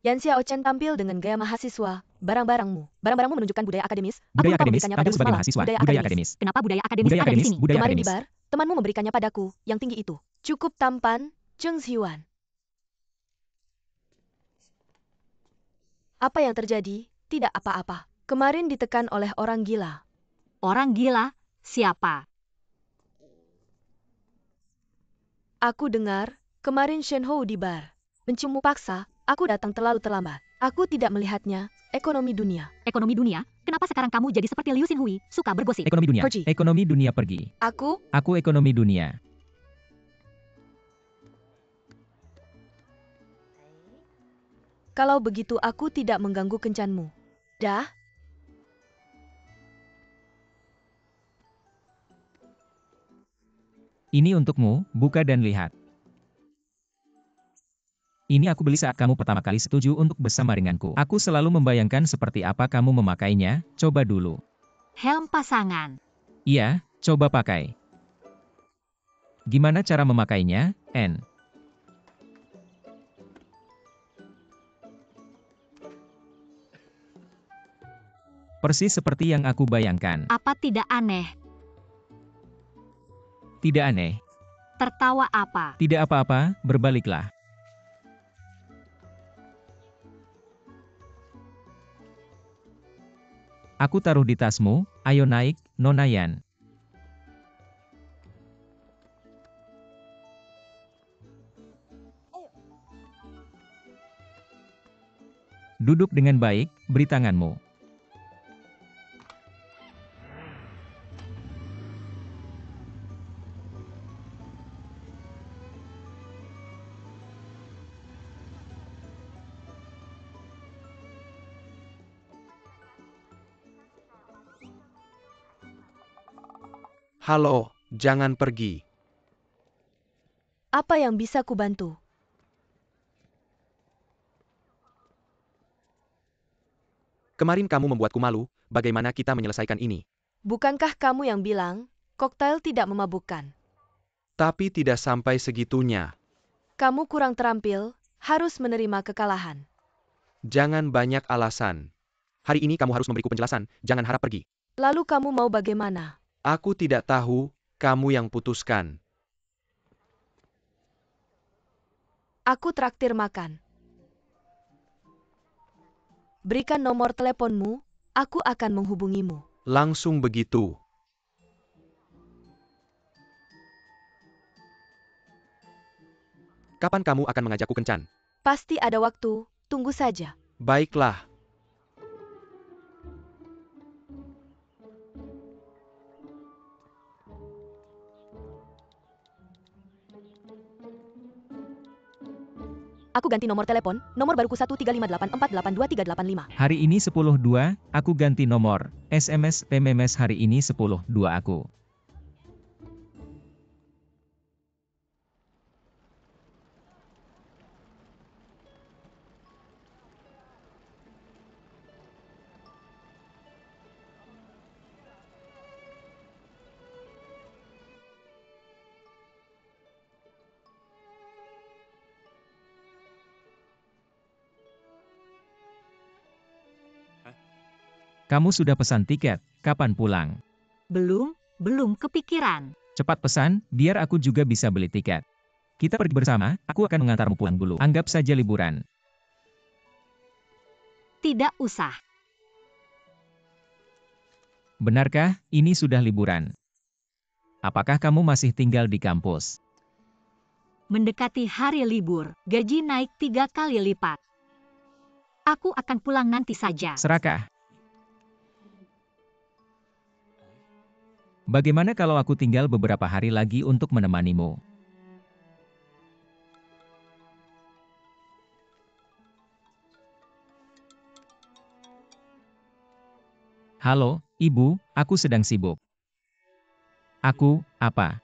Yan Xiaochen tampil dengan gaya mahasiswa. Barang-barangmu menunjukkan budaya akademis. Budaya Aku lupa akademis, memberikannya tampil padamu sebagai semalam. mahasiswa. Budaya Budaya akademis. akademis. Kenapa budaya akademis Budaya ada di akademis, sini? budaya Kemarin di akademis. bar, temanmu memberikannya padaku, yang tinggi itu. Cukup tampan, Zheng Xiuan. Apa yang terjadi? Tidak apa-apa. Kemarin ditekan oleh orang gila. Orang gila? Siapa? Aku dengar, kemarin Shen Hou di bar. Menciummu paksa, aku datang terlalu terlambat. Aku tidak melihatnya. Ekonomi dunia. Ekonomi dunia? Kenapa sekarang kamu jadi seperti Liu Xinhui, suka bergosip? Ekonomi dunia. Pergi. Ekonomi dunia pergi. Aku Ekonomi dunia. Kalau begitu aku tidak mengganggu kencanmu. Dah? Ini untukmu, buka dan lihat. Ini aku beli saat kamu pertama kali setuju untuk bersama denganku. Aku selalu membayangkan seperti apa kamu memakainya, coba dulu. Helm pasangan. Iya, coba pakai. Gimana cara memakainya, N? Persis seperti yang aku bayangkan. Apa tidak aneh? Tidak aneh. Tertawa apa? Tidak apa-apa, berbaliklah. Aku taruh di tasmu, ayo naik, Nona Yan. Duduk dengan baik, beri tanganmu. Halo, jangan pergi. Apa yang bisa kubantu? Kemarin kamu membuatku malu, bagaimana kita menyelesaikan ini? Bukankah kamu yang bilang, koktail tidak memabukkan? Tapi tidak sampai segitunya. Kamu kurang terampil, harus menerima kekalahan. Jangan banyak alasan. Hari ini kamu harus memberiku penjelasan, jangan harap pergi. Lalu kamu mau bagaimana? Aku tidak tahu, kamu yang putuskan. Aku traktir makan. Berikan nomor teleponmu, aku akan menghubungimu. Langsung begitu. Kapan kamu akan mengajakku kencan? Pasti ada waktu, tunggu saja. Baiklah. Aku ganti nomor telepon, nomor baruku 13584823885. Hari ini 10.2, aku ganti nomor. SMS, PMS hari ini 10.2 aku. Kamu sudah pesan tiket, kapan pulang? Belum kepikiran. Cepat pesan, biar aku juga bisa beli tiket. Kita pergi bersama, aku akan mengantarmu pulang dulu. Anggap saja liburan. Tidak usah. Benarkah, ini sudah liburan? Apakah kamu masih tinggal di kampus? Mendekati hari libur, gaji naik 3 kali lipat. Aku akan pulang nanti saja. Serakah. Bagaimana kalau aku tinggal beberapa hari lagi untuk menemanimu? Halo, Ibu, aku sedang sibuk. Aku, apa?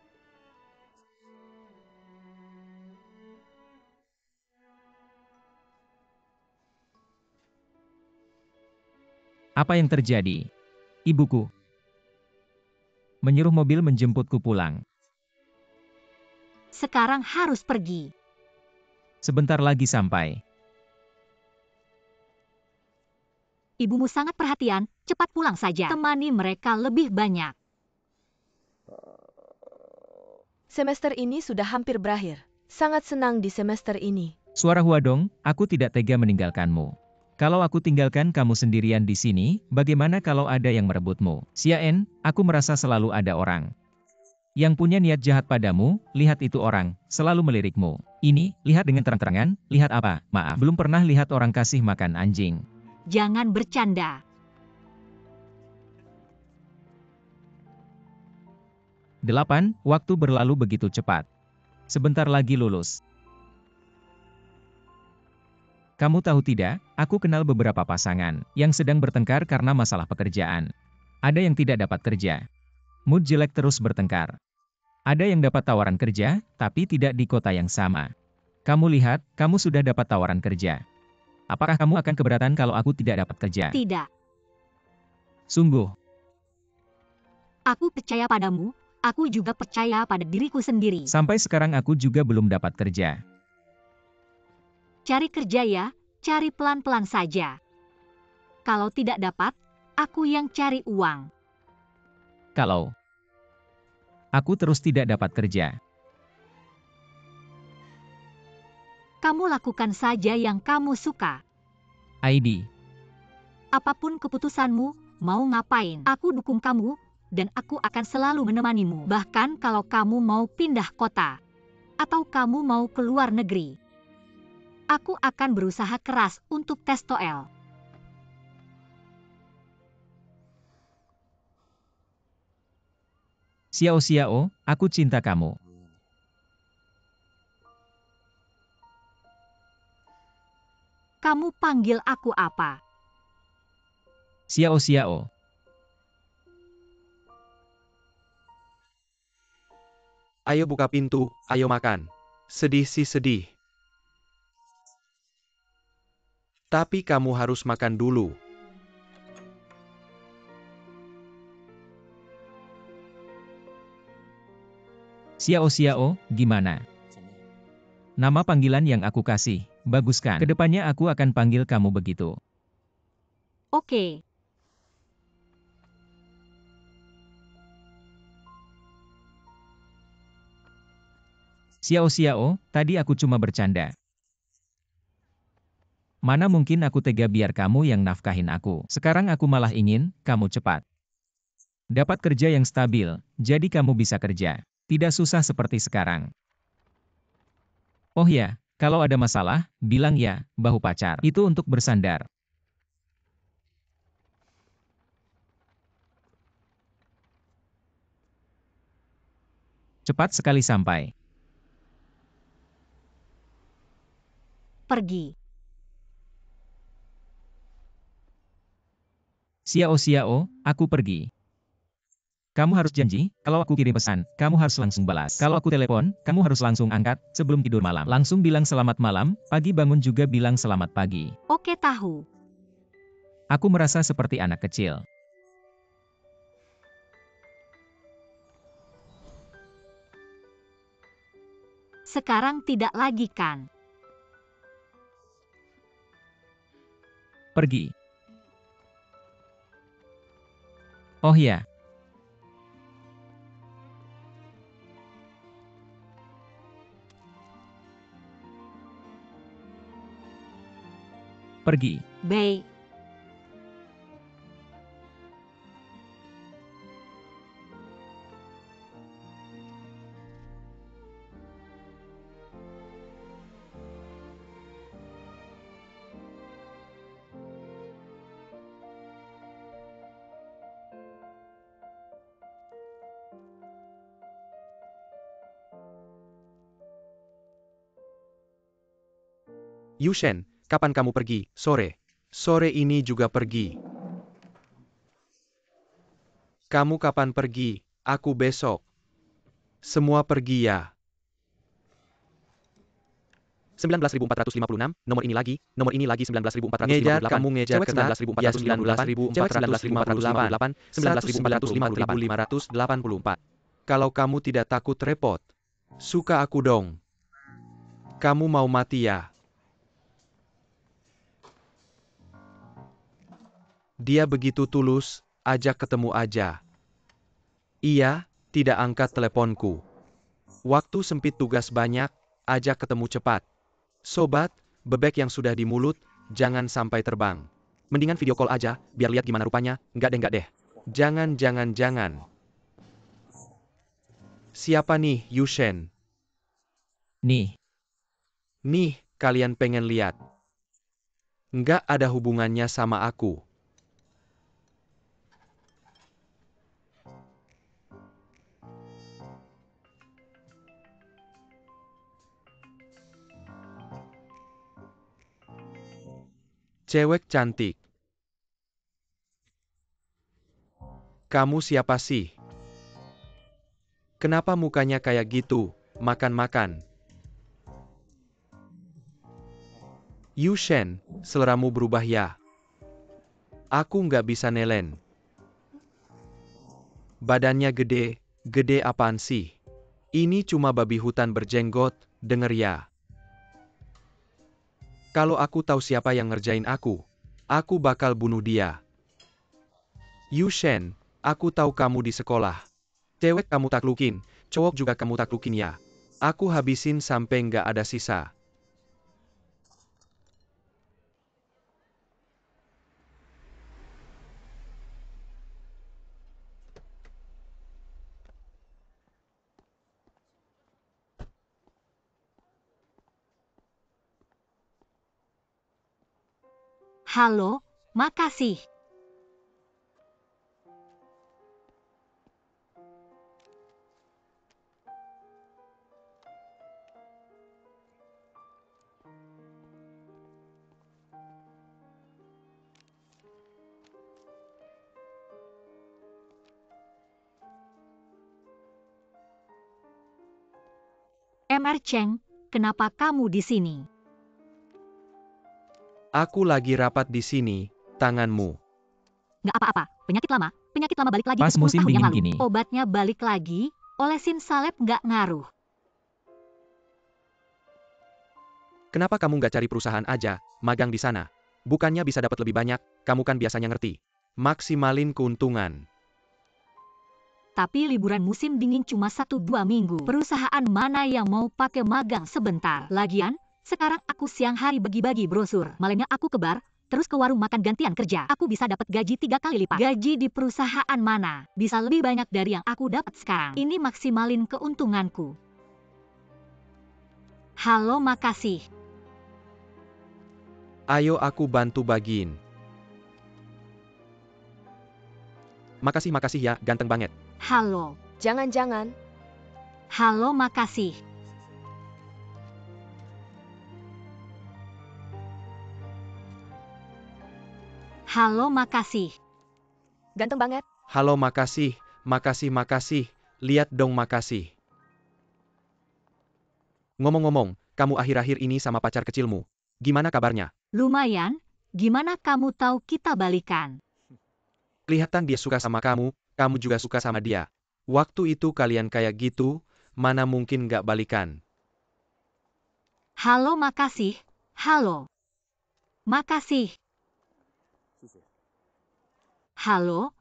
Apa yang terjadi? Ibuku menyuruh mobil menjemputku pulang. Sekarang harus pergi. Sebentar lagi sampai. Ibumu sangat perhatian, cepat pulang saja. Temani mereka lebih banyak. Semester ini sudah hampir berakhir. Sangat senang di semester ini. Suara Huadong, aku tidak tega meninggalkanmu. Kalau aku tinggalkan kamu sendirian di sini, bagaimana kalau ada yang merebutmu? Xiaen, aku merasa selalu ada orang yang punya niat jahat padamu. Lihat itu orang, selalu melirikmu. Ini, lihat dengan terang-terangan. Lihat apa? Maaf, belum pernah lihat orang kasih makan anjing. Jangan bercanda. 8. Waktu berlalu begitu cepat. Sebentar lagi lulus. Kamu tahu tidak, aku kenal beberapa pasangan yang sedang bertengkar karena masalah pekerjaan. Ada yang tidak dapat kerja. Mood jelek terus bertengkar. Ada yang dapat tawaran kerja, tapi tidak di kota yang sama. Kamu lihat, kamu sudah dapat tawaran kerja. Apakah kamu akan keberatan kalau aku tidak dapat kerja? Tidak. Sungguh. Aku percaya padamu, aku juga percaya pada diriku sendiri. Sampai sekarang aku juga belum dapat kerja. Cari kerja ya, cari pelan-pelan saja. Kalau tidak dapat, aku yang cari uang. Kalau aku terus tidak dapat kerja, Kamu lakukan saja yang kamu suka. ID. Apapun keputusanmu, mau ngapain, aku dukung kamu, dan aku akan selalu menemanimu. Bahkan kalau kamu mau pindah kota, atau kamu mau keluar negeri. Aku akan berusaha keras untuk tes TOEL. Xiao, aku cinta kamu. Kamu panggil aku apa? Xiao. Ayo buka pintu, ayo makan. Sedih sih sedih. Tapi kamu harus makan dulu. Xiao, gimana? Nama panggilan yang aku kasih, bagus kan? Kedepannya aku akan panggil kamu begitu. Oke. Xiao, tadi aku cuma bercanda. Mana mungkin aku tega biar kamu yang nafkahin aku. Sekarang aku malah ingin, kamu cepat dapat kerja yang stabil, jadi kamu bisa kerja. Tidak susah seperti sekarang. Oh ya, kalau ada masalah, bilang ya, bahu pacar. Itu untuk bersandar. Cepat sekali sampai. Pergi. Xiao, aku pergi. Kamu harus janji, kalau aku kirim pesan, kamu harus langsung balas. Kalau aku telepon, kamu harus langsung angkat, sebelum tidur malam. Langsung bilang selamat malam, pagi bangun juga bilang selamat pagi. Oke tahu. Aku merasa seperti anak kecil. Sekarang tidak lagi kan? Pergi. Oh ya. Pergi. Baik. Yushen, kapan kamu pergi? Sore. Sore ini juga pergi. Kamu kapan pergi? Aku besok. Semua pergi ya. 19.456, nomor ini lagi 19.458. Ngejar, kamu ngejar cewek ketat, 19.498, cewek 19.458, 19.455. Kalau kamu tidak takut repot, suka aku dong. Kamu mau mati ya? Dia begitu tulus, ajak ketemu aja. Iya, tidak angkat teleponku. Waktu sempit tugas banyak, ajak ketemu cepat. Sobat, bebek yang sudah di mulut, jangan sampai terbang. Mendingan video call aja, biar lihat gimana rupanya. Enggak deh. Jangan. Siapa nih, Yushen? Nih, Nih, kalian pengen lihat. Nggak ada hubungannya sama aku. Cewek cantik. Kamu siapa sih? Kenapa mukanya kayak gitu? Makan. Yushen, seleramu berubah ya. Aku nggak bisa nelen. Badannya gede apaan sih? Ini cuma babi hutan berjenggot, denger ya. Kalau aku tahu siapa yang ngerjain aku bakal bunuh dia. Yushen, aku tahu kamu di sekolah. Cewek kamu taklukin, cowok juga kamu taklukin ya. Aku habisin sampai nggak ada sisa. Halo, makasih. Mr. Cheng, kenapa kamu di sini? Aku lagi rapat di sini, tanganmu. Nggak apa-apa, penyakit lama balik lagi pas ke 10 musim tahun yang dingin lalu. gini. Obatnya balik lagi, olesin salep nggak ngaruh. Kenapa kamu nggak cari perusahaan aja, magang di sana? Bukannya bisa dapat lebih banyak, kamu kan biasanya ngerti. Maksimalin keuntungan. Tapi liburan musim dingin cuma 1-2 minggu. Perusahaan mana yang mau pakai magang sebentar? Lagian, sekarang aku siang hari bagi-bagi brosur. Malamnya aku ke bar, terus ke warung makan gantian kerja. Aku bisa dapat gaji 3 kali lipat. Gaji di perusahaan mana? Bisa lebih banyak dari yang aku dapat sekarang. Ini maksimalin keuntunganku. Halo, makasih. Ayo aku bantu bagiin. Makasih ya, ganteng banget. Halo. Jangan-jangan. Halo, makasih. Halo, makasih. Ganteng banget. Halo makasih. Lihat dong makasih. Ngomong-ngomong, kamu akhir-akhir ini sama pacar kecilmu. Gimana kabarnya? Lumayan, gimana kamu tahu kita balikan? Kelihatan dia suka sama kamu juga suka sama dia. Waktu itu kalian kayak gitu, mana mungkin nggak balikan? Halo, makasih. Halo. Makasih. Halo,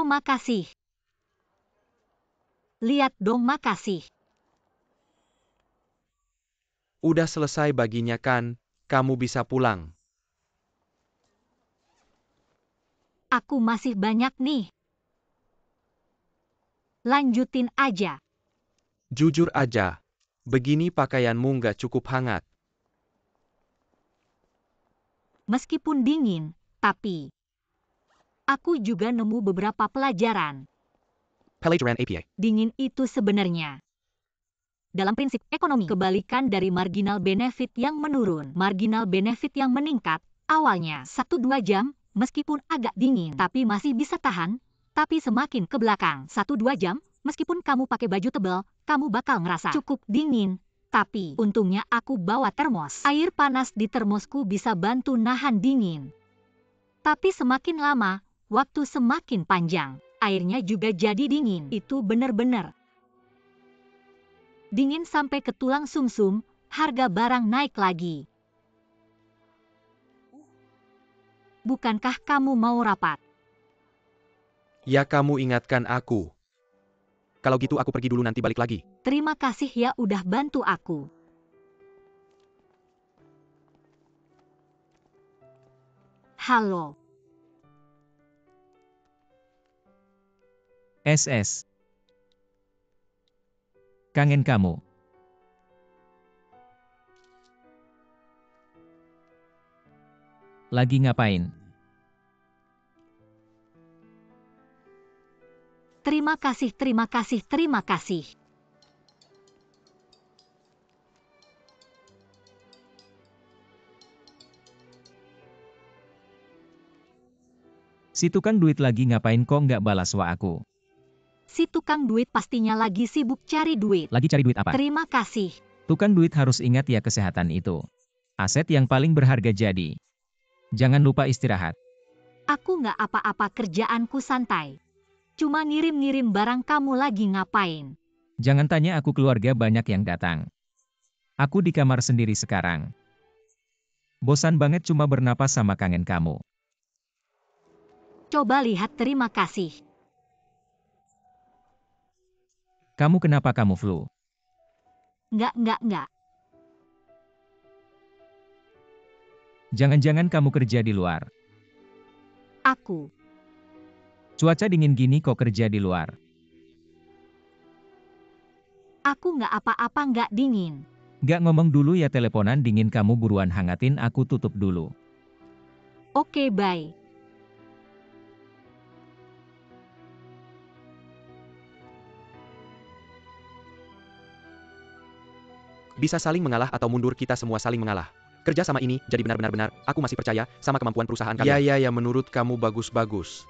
makasih. Lihat dong, makasih. Udah selesai baginya kan, kamu bisa pulang. Aku masih banyak nih. Lanjutin aja. Jujur aja, begini pakaianmu nggak cukup hangat. Meskipun dingin, tapi aku juga nemu beberapa pelajaran. Pelajaran APA. Dingin itu sebenarnya dalam prinsip ekonomi kebalikan dari marginal benefit yang menurun. Marginal benefit yang meningkat awalnya 1-2 jam meskipun agak dingin tapi masih bisa tahan, tapi semakin ke belakang 1-2 jam meskipun kamu pakai baju tebal, kamu bakal ngerasa cukup dingin. Tapi untungnya aku bawa termos. Air panas di termosku bisa bantu nahan dingin. Tapi semakin lama, waktu semakin panjang, airnya juga jadi dingin. Itu bener-bener dingin sampai ke tulang sumsum, harga barang naik lagi. bukankah kamu mau rapat? Ya kamu ingatkan aku. Kalau gitu aku pergi dulu nanti balik lagi. Terima kasih ya udah bantu aku. Halo. SS. Kangen kamu. Lagi ngapain? Terima kasih, terima kasih, terima kasih. Si tukang duit lagi ngapain kok nggak balas wa aku? Si tukang duit pastinya lagi sibuk cari duit. Lagi cari duit apa? Terima kasih. Tukang duit harus ingat ya kesehatan itu. Aset yang paling berharga jadi. Jangan lupa istirahat. Aku nggak apa-apa, kerjaanku santai. Cuma ngirim-ngirim barang. Kamu lagi ngapain? Jangan tanya aku, keluarga banyak yang datang. Aku di kamar sendiri sekarang. Bosan banget cuma bernapas sama kangen kamu. Coba lihat, terima kasih. Kamu kenapa, kamu flu? Nggak. Jangan-jangan kamu kerja di luar. Aku. Cuaca dingin gini kok kerja di luar. Aku nggak apa-apa, nggak dingin. Gak ngomong dulu ya, teleponan dingin, kamu buruan hangatin, aku tutup dulu. Oke, bye. Bisa saling mengalah atau mundur, kita semua saling mengalah. Kerja sama ini jadi benar-benar, aku masih percaya sama kemampuan perusahaan kalian. Ya, menurut kamu bagus-bagus.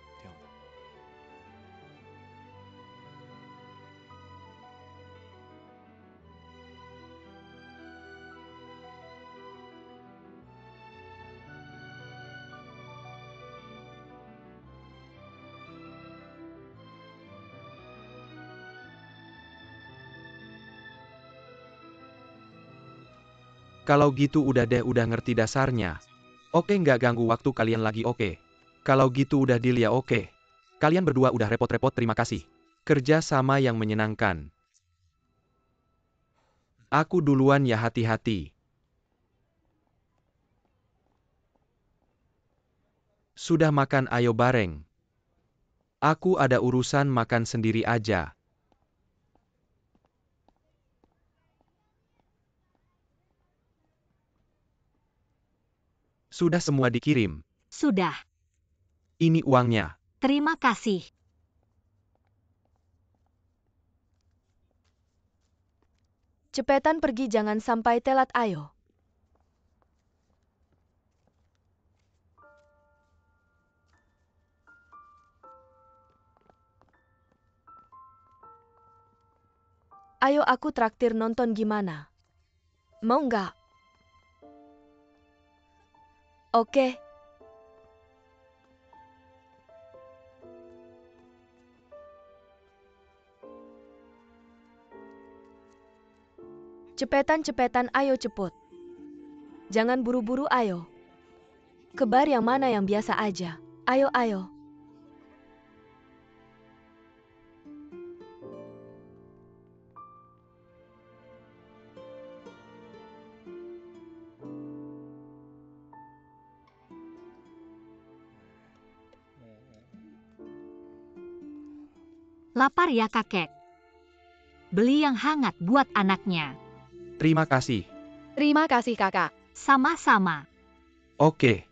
Kalau gitu udah deh, udah ngerti dasarnya. Oke, nggak ganggu waktu kalian lagi, oke. Kalau gitu udah deal ya, oke. Kalian berdua udah repot-repot, terima kasih. Kerja sama yang menyenangkan. Aku duluan ya, hati-hati. Sudah makan, ayo bareng. Aku ada urusan, makan sendiri aja. Sudah semua dikirim. Sudah. Ini uangnya. Terima kasih. Cepetan pergi, jangan sampai telat, ayo. Ayo, aku traktir nonton, gimana? Mau nggak? Oke. Cepetan, ayo cepet. Jangan buru-buru, ayo. Ke bar yang mana yang biasa aja. Ayo. Lapar ya kakek? Beli yang hangat buat anaknya. Terima kasih. Terima kasih kakak. Sama-sama. Oke.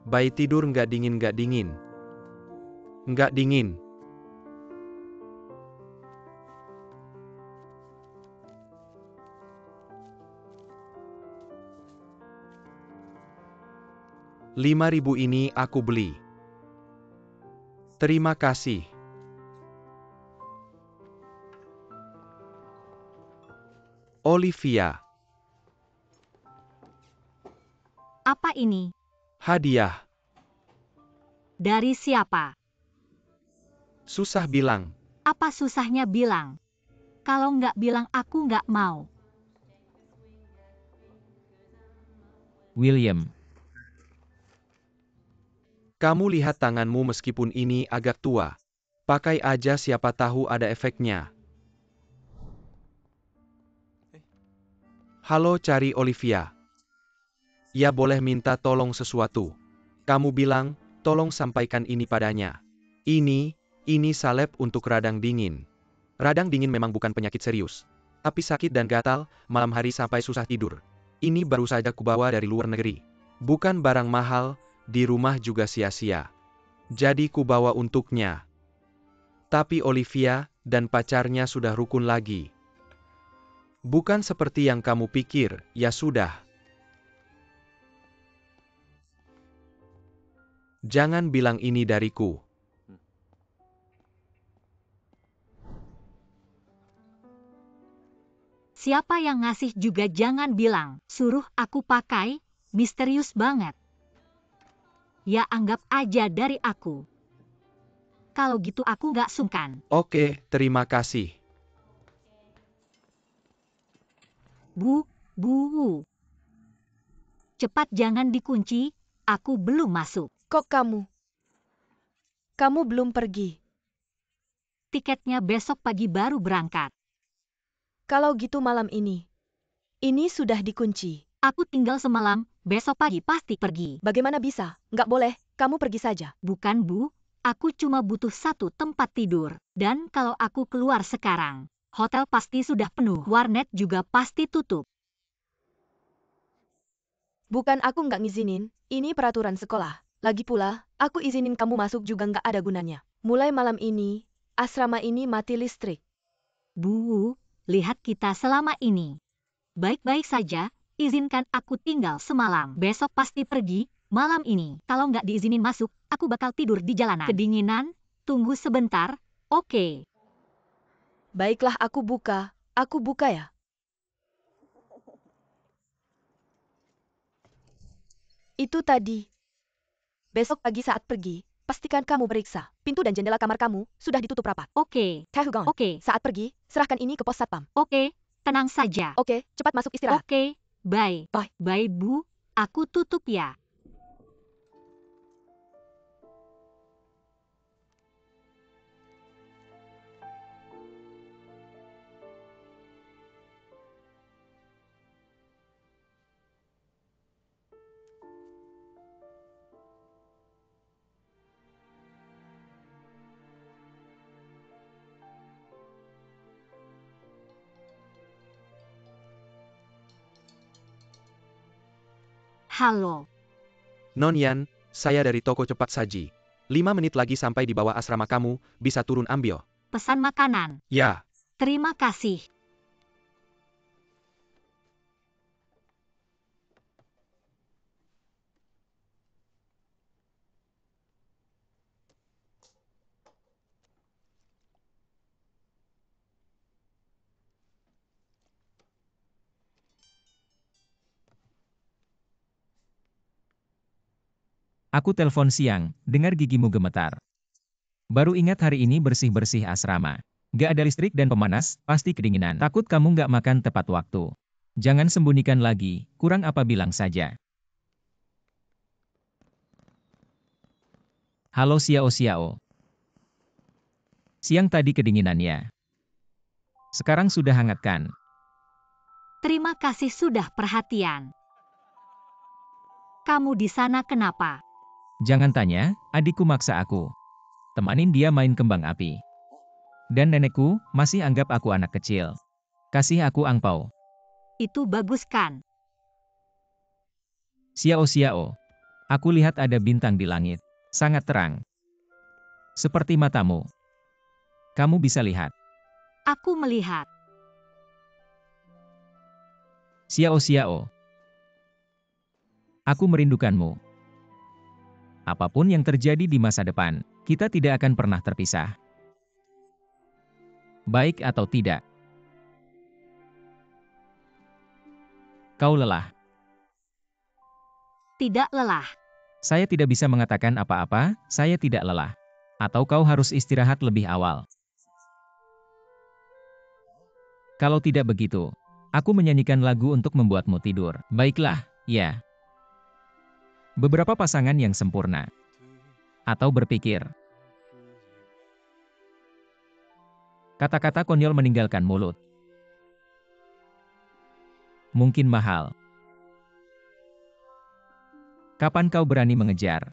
Bayi tidur nggak dingin. Nggak dingin. Rp5.000 ini aku beli. Terima kasih. Olivia. Apa ini? Hadiah. Dari siapa? Susah bilang. Apa susahnya bilang? Kalau nggak bilang aku nggak mau. William. Kamu lihat tanganmu meskipun ini agak tua. Pakai aja siapa tahu ada efeknya. Halo, cari Olivia. Ya, boleh minta tolong sesuatu. Kamu bilang, tolong sampaikan ini padanya. Ini salep untuk radang dingin. Radang dingin memang bukan penyakit serius. Tapi sakit dan gatal, malam hari sampai susah tidur. Ini baru saja kubawa dari luar negeri. Bukan barang mahal, di rumah juga sia-sia. Jadi kubawa untuknya. Tapi Olivia dan pacarnya sudah rukun lagi. Bukan seperti yang kamu pikir, ya sudah. Jangan bilang ini dariku. Siapa yang ngasih juga jangan bilang, suruh aku pakai, misterius banget. Ya anggap aja dari aku. Kalau gitu aku nggak sungkan. Oke, terima kasih. Bu. Cepat jangan dikunci, aku belum masuk. Kok kamu? Kamu belum pergi. Tiketnya besok pagi baru berangkat. Kalau gitu malam ini. Ini sudah dikunci. Aku tinggal semalam, besok pagi pasti pergi. Bagaimana bisa? Nggak boleh, kamu pergi saja. Bukan Bu, aku cuma butuh satu tempat tidur. Dan kalau aku keluar sekarang, hotel pasti sudah penuh, warnet juga pasti tutup. Bukan aku nggak ngizinin, ini peraturan sekolah. Lagi pula, aku izinin kamu masuk juga nggak ada gunanya. Mulai malam ini, asrama ini mati listrik. Bu, lihat kita selama ini. Baik-baik saja, izinkan aku tinggal semalam. Besok pasti pergi, malam ini. Kalau nggak diizinin masuk, aku bakal tidur di jalanan. Kedinginan, tunggu sebentar, oke. Baiklah aku buka ya. Itu tadi. Besok pagi saat pergi, pastikan kamu periksa. Pintu dan jendela kamar kamu sudah ditutup rapat. Oke, Tahugon. oke, Saat pergi, serahkan ini ke pos satpam. oke, tenang saja. Oke, cepat masuk istirahat. Oke, bye. Bye. Bye Bu, aku tutup ya. Halo. Nonyan, saya dari toko cepat saji. 5 menit lagi sampai di bawah asrama kamu, bisa turun ambil. Pesan makanan. Ya. Terima kasih. Aku telepon siang, dengar gigimu gemetar. Baru ingat hari ini bersih-bersih asrama. Gak ada listrik dan pemanas, pasti kedinginan. Takut kamu gak makan tepat waktu. Jangan sembunyikan lagi, kurang apa bilang saja. Halo Xiao. Siang tadi kedinginannya. Sekarang sudah hangat kan? Terima kasih sudah perhatian. Kamu di sana kenapa? Jangan tanya, adikku maksa aku. Temanin dia main kembang api. Dan nenekku masih anggap aku anak kecil. Kasih aku angpau. Itu bagus kan? Xiao. Aku lihat ada bintang di langit. Sangat terang. Seperti matamu. Kamu bisa lihat. Aku melihat. Xiao. Aku merindukanmu. Apapun yang terjadi di masa depan, kita tidak akan pernah terpisah. Baik atau tidak. Kau lelah. Tidak lelah. Saya tidak bisa mengatakan apa-apa, saya tidak lelah. Atau kau harus istirahat lebih awal? Kalau tidak begitu, aku menyanyikan lagu untuk membuatmu tidur. Baiklah, ya. Beberapa pasangan yang sempurna. Atau berpikir. Kata-kata konyol meninggalkan mulut. Mungkin mahal. Kapan kau berani mengejar?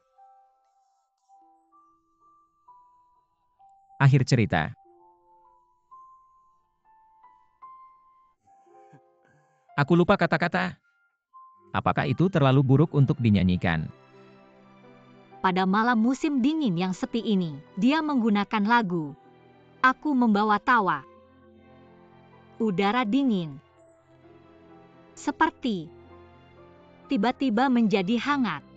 Akhir cerita. Aku lupa kata-kata. Apakah itu terlalu buruk untuk dinyanyikan? Pada malam musim dingin yang sepi ini, dia menggunakan lagu Aku Membawa Tawa. Udara dingin. Seperti tiba-tiba menjadi hangat.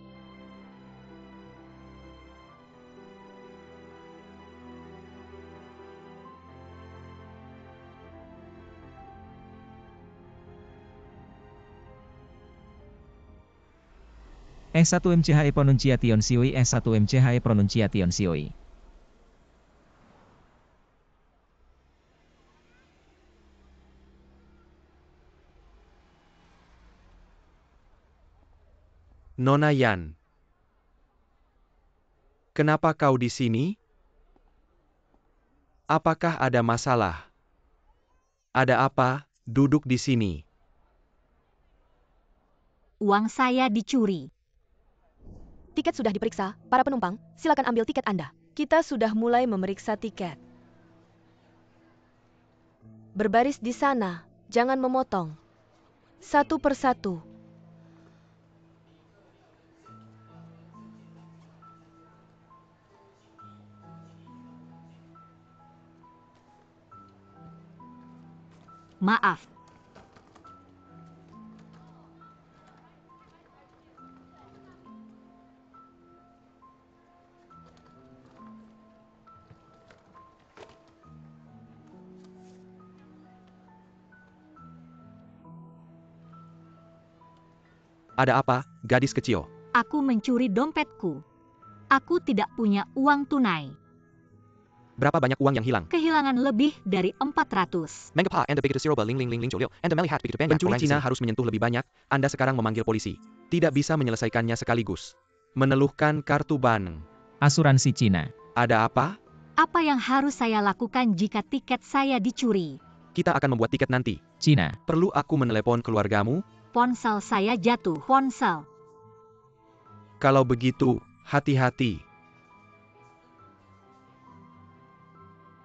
S1 MCHE Pronunciation Sioi S1 MCHE Pronunciation Sioi. Nona Yan. Kenapa kau di sini? Apakah ada masalah? Ada apa, duduk di sini? Uang saya dicuri. Tiket sudah diperiksa, para penumpang, silakan ambil tiket Anda. Kita sudah mulai memeriksa tiket. Berbaris di sana, jangan memotong. Satu persatu. Maaf. Ada apa, gadis kecil? Aku mencuri dompetku. Aku tidak punya uang tunai. Berapa banyak uang yang hilang? Kehilangan lebih dari 400. Mengapa Anda begitu serba ling ling ling ling jolio, Anda melihat begitu banyak pencuri Cina harus menyentuh lebih banyak, Anda sekarang memanggil polisi. Tidak bisa menyelesaikannya sekaligus. Meneluhkan kartu bank. Asuransi Cina. Ada apa? Apa yang harus saya lakukan jika tiket saya dicuri? Kita akan membuat tiket nanti. Cina. Perlu aku menelepon keluargamu? Ponsel saya jatuh. Ponsel. Kalau begitu, hati-hati.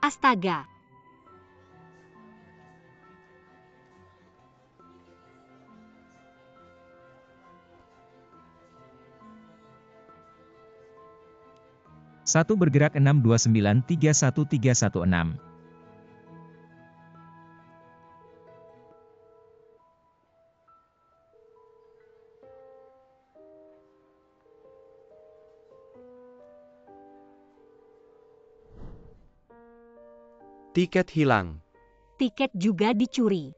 Astaga. Satu bergerak 629313116. Tiket hilang. Tiket juga dicuri.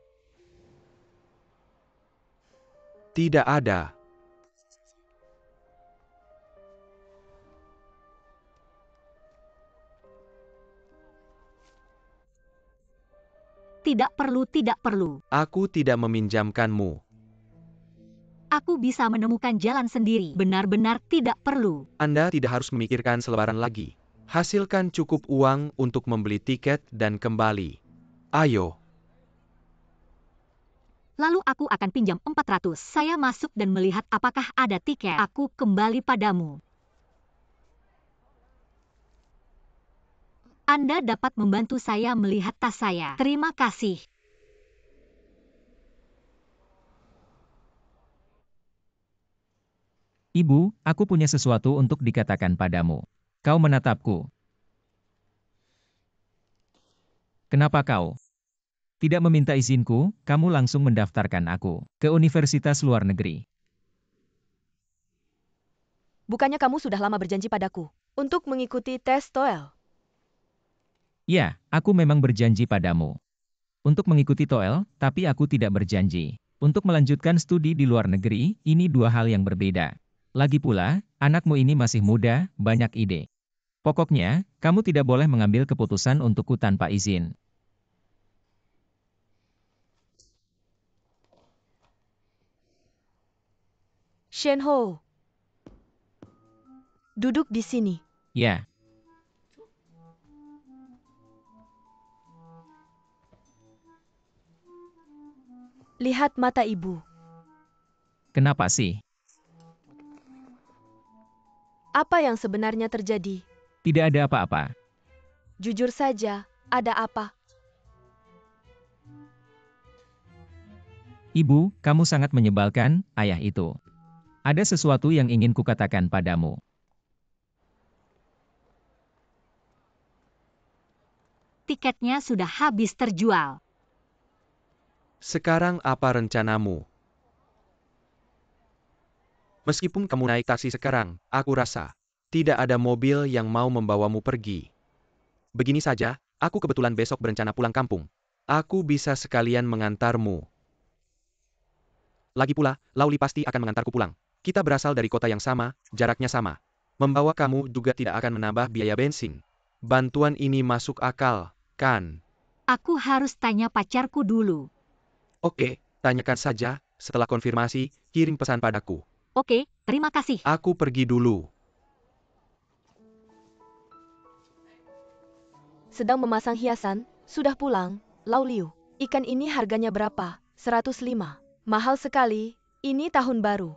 Tidak ada. Tidak perlu, tidak perlu. Aku tidak meminjamkanmu. Aku bisa menemukan jalan sendiri. Benar-benar tidak perlu. Anda tidak harus memikirkan selebaran lagi. Hasilkan cukup uang untuk membeli tiket dan kembali. Ayo. Lalu aku akan pinjam 400. Saya masuk dan melihat apakah ada tiket. Aku kembali padamu. Anda dapat membantu saya melihat tas saya. Terima kasih. Ibu, aku punya sesuatu untuk dikatakan padamu. Kau menatapku. Kenapa kau tidak meminta izinku? Kamu langsung mendaftarkan aku ke universitas luar negeri. Bukannya kamu sudah lama berjanji padaku untuk mengikuti tes TOEL? Ya, aku memang berjanji padamu untuk mengikuti TOEL, tapi aku tidak berjanji untuk melanjutkan studi di luar negeri. Ini dua hal yang berbeda. Lagi pula, anakmu ini masih muda, banyak ide. Pokoknya, kamu tidak boleh mengambil keputusan untukku tanpa izin. Shenho. Duduk di sini. Ya, Lihat mata ibu. kenapa sih? Apa yang sebenarnya terjadi? Tidak ada apa-apa. Jujur saja, ada apa? Ibu, kamu sangat menyebalkan, ayah itu. Ada sesuatu yang ingin kukatakan padamu. Tiketnya sudah habis terjual. Sekarang apa rencanamu? Meskipun kamu naik taksi sekarang, aku rasa tidak ada mobil yang mau membawamu pergi. Begini saja, aku kebetulan besok berencana pulang kampung. Aku bisa sekalian mengantarmu. Lagi pula, Lauli pasti akan mengantarku pulang. Kita berasal dari kota yang sama, jaraknya sama. Membawa kamu juga tidak akan menambah biaya bensin. Bantuan ini masuk akal, kan? Aku harus tanya pacarku dulu. Oke, tanyakan saja, setelah konfirmasi, kirim pesan padaku. Oke, terima kasih. Aku pergi dulu. Sedang memasang hiasan, sudah pulang, Lau Liu. Ikan ini harganya berapa? 105. Mahal sekali, ini tahun baru.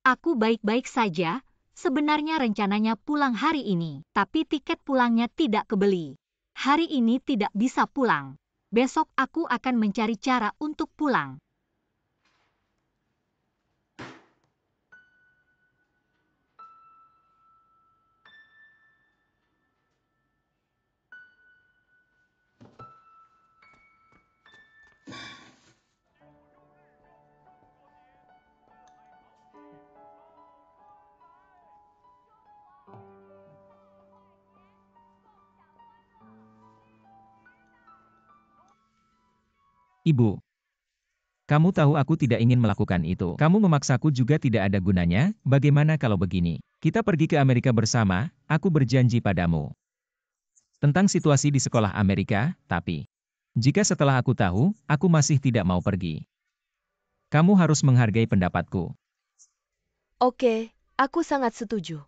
Aku baik-baik saja, sebenarnya rencananya pulang hari ini, tapi tiket pulangnya tidak kebeli. Hari ini tidak bisa pulang. Besok aku akan mencari cara untuk pulang. Ibu, kamu tahu aku tidak ingin melakukan itu. Kamu memaksaku juga tidak ada gunanya. Bagaimana kalau begini? Kita pergi ke Amerika bersama, aku berjanji padamu. Tentang situasi di sekolah Amerika, tapi jika setelah aku tahu, aku masih tidak mau pergi. Kamu harus menghargai pendapatku. Oke, aku sangat setuju.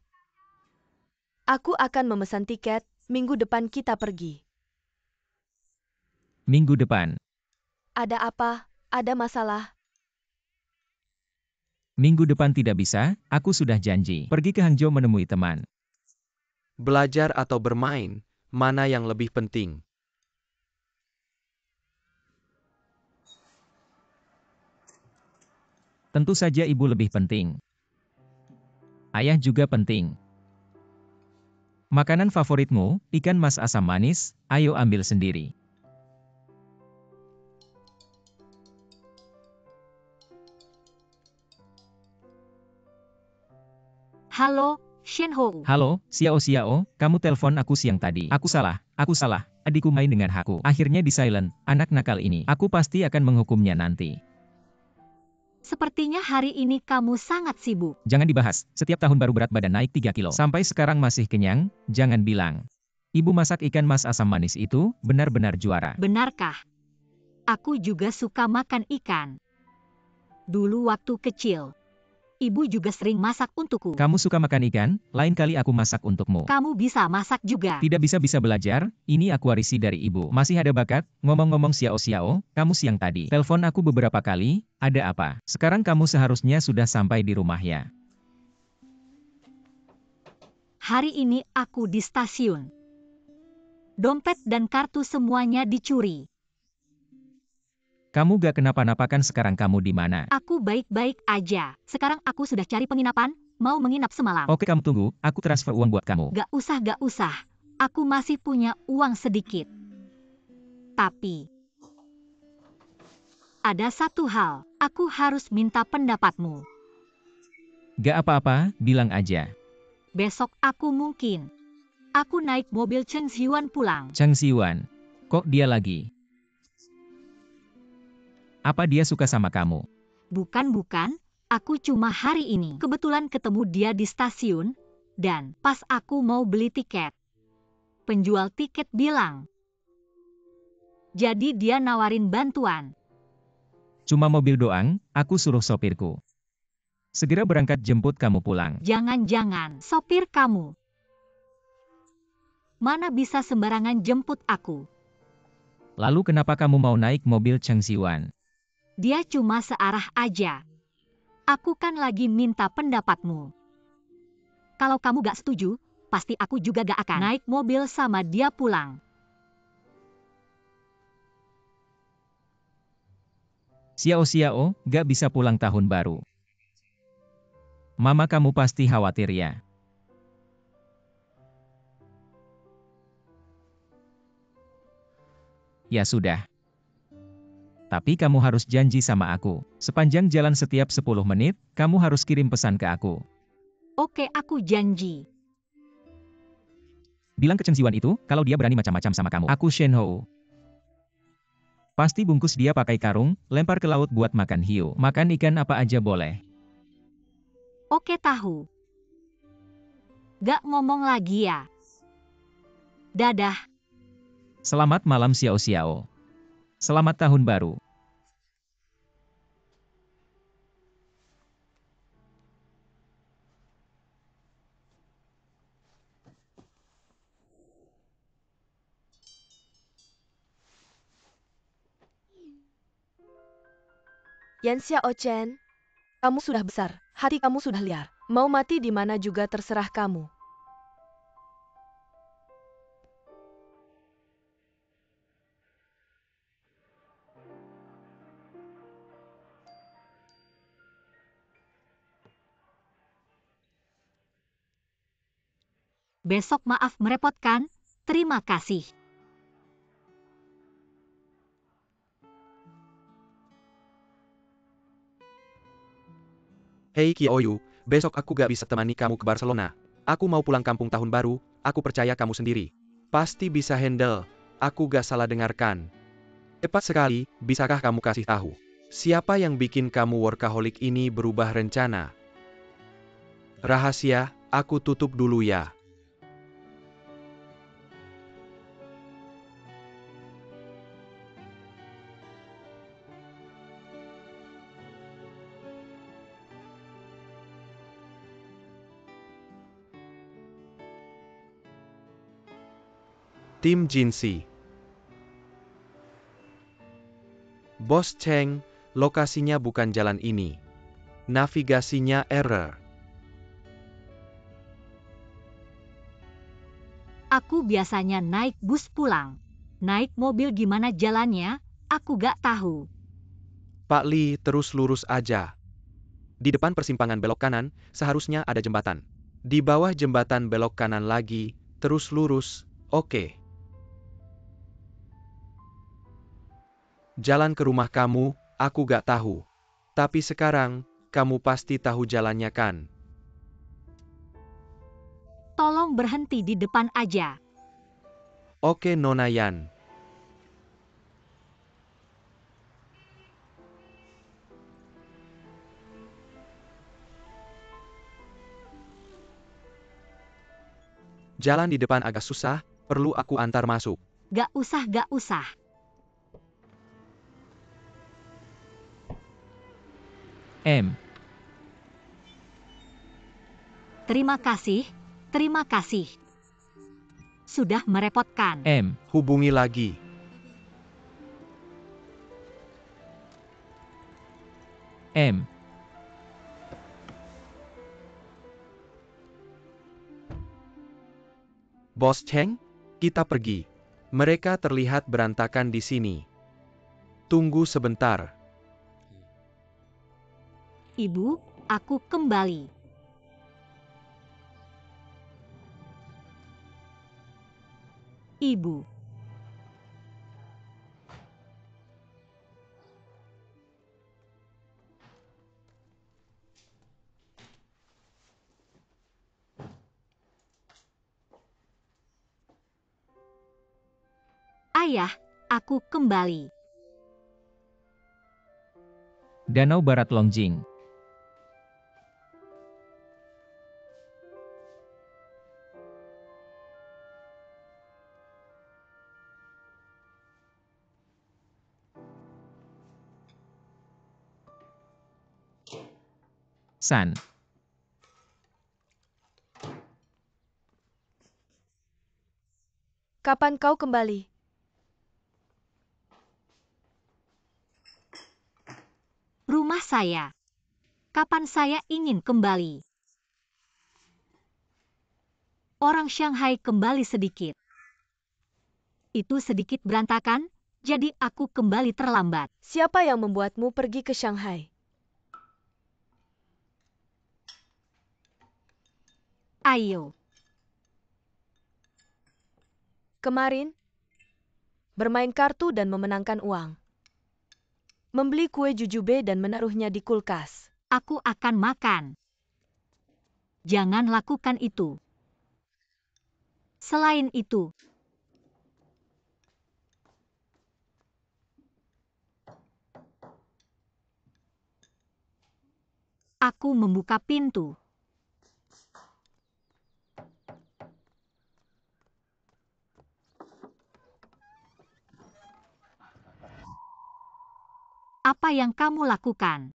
Aku akan memesan tiket, minggu depan kita pergi. Minggu depan. Ada apa? Ada masalah? Minggu depan tidak bisa, aku sudah janji. Pergi ke Hangzhou menemui teman. Belajar atau bermain, mana yang lebih penting? Tentu saja ibu lebih penting. Ayah juga penting. Makanan favoritmu, ikan mas asam manis, ayo ambil sendiri. Halo, Shenho. Halo, Xiao, kamu telepon aku siang tadi. Aku salah. Adikku main dengan aku. Akhirnya di silent, anak nakal ini. Aku pasti akan menghukumnya nanti. Sepertinya hari ini kamu sangat sibuk. Jangan dibahas, setiap tahun baru berat badan naik 3 kilo. Sampai sekarang masih kenyang, jangan bilang. Ibu masak ikan mas asam manis itu, benar-benar juara. Benarkah? Aku juga suka makan ikan. Dulu waktu kecil, ibu juga sering masak untukku. Kamu suka makan ikan? Lain kali aku masak untukmu. Kamu bisa masak juga. Tidak bisa belajar, ini aku warisi dari ibu. Masih ada bakat, ngomong-ngomong Xiao, kamu siang tadi. Telepon aku beberapa kali, ada apa? Sekarang kamu seharusnya sudah sampai di rumah ya. Hari ini aku di stasiun. Dompet dan kartu semuanya dicuri. Kamu gak kenapa-napa kan sekarang kamu di mana? Aku baik-baik aja. Sekarang aku sudah cari penginapan, mau menginap semalam. Oke kamu tunggu, aku transfer uang buat kamu. Gak usah. Aku masih punya uang sedikit. Tapi, ada satu hal, aku harus minta pendapatmu. Gak apa-apa, bilang aja. Besok aku mungkin. Aku naik mobil Cheng Xiuan pulang. Cheng Xiuan, kok dia lagi? Apa dia suka sama kamu? Bukan. Aku cuma hari ini kebetulan ketemu dia di stasiun, dan pas aku mau beli tiket, penjual tiket bilang. Jadi dia nawarin bantuan. Cuma mobil doang, aku suruh sopirku. Segera berangkat jemput kamu pulang. Jangan-jangan sopir kamu. Mana bisa sembarangan jemput aku. Lalu kenapa kamu mau naik mobil Cheng Xiuan? Dia cuma searah aja. Aku kan lagi minta pendapatmu. Kalau kamu gak setuju, pasti aku juga gak akan naik mobil sama dia pulang. Xiao, gak bisa pulang tahun baru. Mama kamu pasti khawatir ya. Ya sudah. Tapi kamu harus janji sama aku. Sepanjang jalan setiap 10 menit, kamu harus kirim pesan ke aku. Oke, aku janji. Bilang ke Cheng Xiuan itu, kalau dia berani macam-macam sama kamu. Aku Shen Hou. Pasti bungkus dia pakai karung, lempar ke laut buat makan hiu. Makan ikan apa aja boleh. Oke tahu. Gak ngomong lagi ya. Dadah. Selamat malam Xiao. Selamat tahun baru. Yan Xiao Chen, kamu sudah besar, hati kamu sudah liar. Mau mati di mana juga terserah kamu. Besok maaf merepotkan. Terima kasih. Hei Qiaoyu, besok aku gak bisa temani kamu ke Barcelona. Aku mau pulang kampung tahun baru, aku percaya kamu sendiri. Pasti bisa handle, aku gak salah dengarkan. Cepat sekali, bisakah kamu kasih tahu? Siapa yang bikin kamu workaholic ini berubah rencana? Rahasia, aku tutup dulu ya. Tim Jinsi. Bos Cheng, lokasinya bukan jalan ini. Navigasinya error. Aku biasanya naik bus pulang. Naik mobil gimana jalannya, aku gak tahu. Pak Li, terus lurus aja. Di depan persimpangan belok kanan, seharusnya ada jembatan. Di bawah jembatan belok kanan lagi, terus lurus, oke. Jalan ke rumah kamu, aku gak tahu. Tapi sekarang, kamu pasti tahu jalannya kan? Tolong berhenti di depan aja. Oke Nona Yan. Jalan di depan agak susah, perlu aku antar masuk. Gak usah, gak usah. M. Terima kasih, terima kasih. Sudah merepotkan. M. Hubungi lagi. M. Bos Cheng, kita pergi. Mereka terlihat berantakan di sini. Tunggu sebentar. Ibu, aku kembali. Ibu. Ayah, aku kembali. Danau Barat Longjing. San. Kapan kau kembali? Rumah saya. Kapan saya ingin kembali? Orang Shanghai kembali sedikit. Itu sedikit berantakan, jadi aku kembali terlambat. Siapa yang membuatmu pergi ke Shanghai? Ayo. Kemarin, bermain kartu dan memenangkan uang. Membeli kue jujube dan menaruhnya di kulkas. Aku akan makan. Jangan lakukan itu. Selain itu, aku membuka pintu. Apa yang kamu lakukan?